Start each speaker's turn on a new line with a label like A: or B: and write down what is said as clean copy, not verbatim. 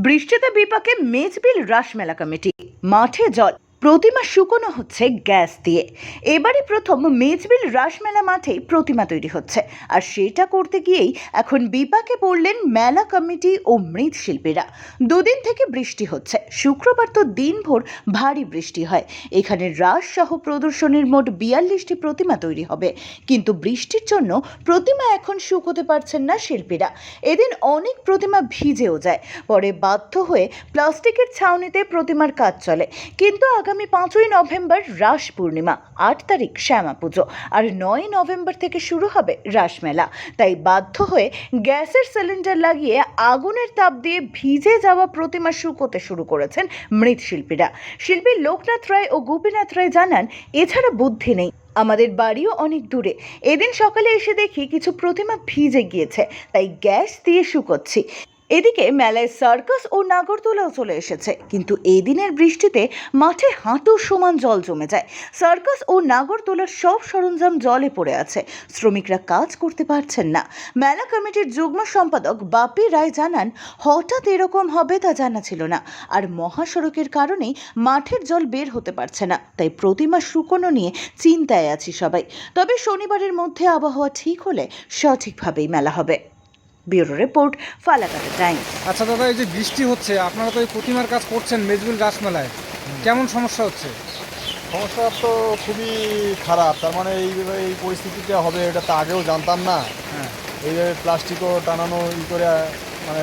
A: বৃষ্টিতে বিপাকে মেজবিল রাসমেলা কমিটি, মাঠে জল, প্রতিমা শুকনো হচ্ছে গ্যাস দিয়ে। এবারই প্রথম মেজবিল রাসমেলা মাঠেই প্রতিমা তৈরি হচ্ছে, আর সেটা করতে গিয়েই এখন বিপাকে পড়লেন মেলা কমিটি ও মৃৎশিল্পীরা। দুদিন থেকে বৃষ্টি হচ্ছে, শুক্রবার তো দিনভর ভারী বৃষ্টি হয়। এখানে রাস সহ প্রদর্শনীর মোট 42টি প্রতিমা তৈরি হবে, কিন্তু বৃষ্টির জন্য প্রতিমা এখন শুকোতে পারছেন না শিল্পীরা। এদিন অনেক প্রতিমা ভিজেও যায়, পরে বাধ্য হয়ে প্লাস্টিকের ছাউনিতে প্রতিমার কাজ চলে। কিন্তু আগামী 5ই নভেম্বর রাস পূর্ণিমা, 8 তারিখ শ্যামা পুজো, আর 9 নভেম্বর থেকে শুরু হবে রাসমেলা। তাই বাধ্য হয়ে গ্যাসের সিলিন্ডার লাগিয়ে আগুনের তাপ দিয়ে ভিজে যাওয়া প্রতিমা শুকোতে শুরু করেছেন মৃৎশিল্পীরা। শিল্পী লোকনাথ রায় ও গোপীনাথ রায় জানান, এছাড়া বুদ্ধি নেই, আমাদের বাড়িও অনেক দূরে। এদিন সকালে এসে দেখি কিছু প্রতিমা ভিজে গিয়েছে, তাই গ্যাস দিয়ে শুকোচ্ছি। এদিকে মেলায় সার্কাস ও নাগরদোলাও চলে এসেছে, কিন্তু এদিনের বৃষ্টিতে মাঠে হাঁটু সমান জল জমে যায়। সার্কাস ও নাগরদোলার সব সরঞ্জাম জলে পড়ে আছে, শ্রমিকরা কাজ করতে পারছেন না। মেলা কমিটির যুগ্ম সম্পাদক বাপি রায় জানান, হঠাৎ এরকম হবে তা জানা ছিল না, আর মহাসড়কের কারণেই মাঠের জল বের হতে পারছে না, তাই প্রতিমা শুকনো নিয়ে চিন্তায় আছি সবাই। তবে শনিবারের মধ্যে আবহাওয়া ঠিক হলে সঠিকভাবেই মেলা হবে। Bureau report, Falakata Times.
B: আচ্ছা দাদা, এই যে বৃষ্টি হচ্ছে, আপনারা তো এই প্রতিমার কাজ করছেন মেজবিল রাসমেলায়, কেমন সমস্যা হচ্ছে?
C: সমস্যা তো খুবই খারাপ। তার মানে এই পরিস্থিতিতে হবে এটা তো আগেও জানতাম না।
B: হ্যাঁ,
C: এইভাবে প্লাস্টিকও টানানো করে মানে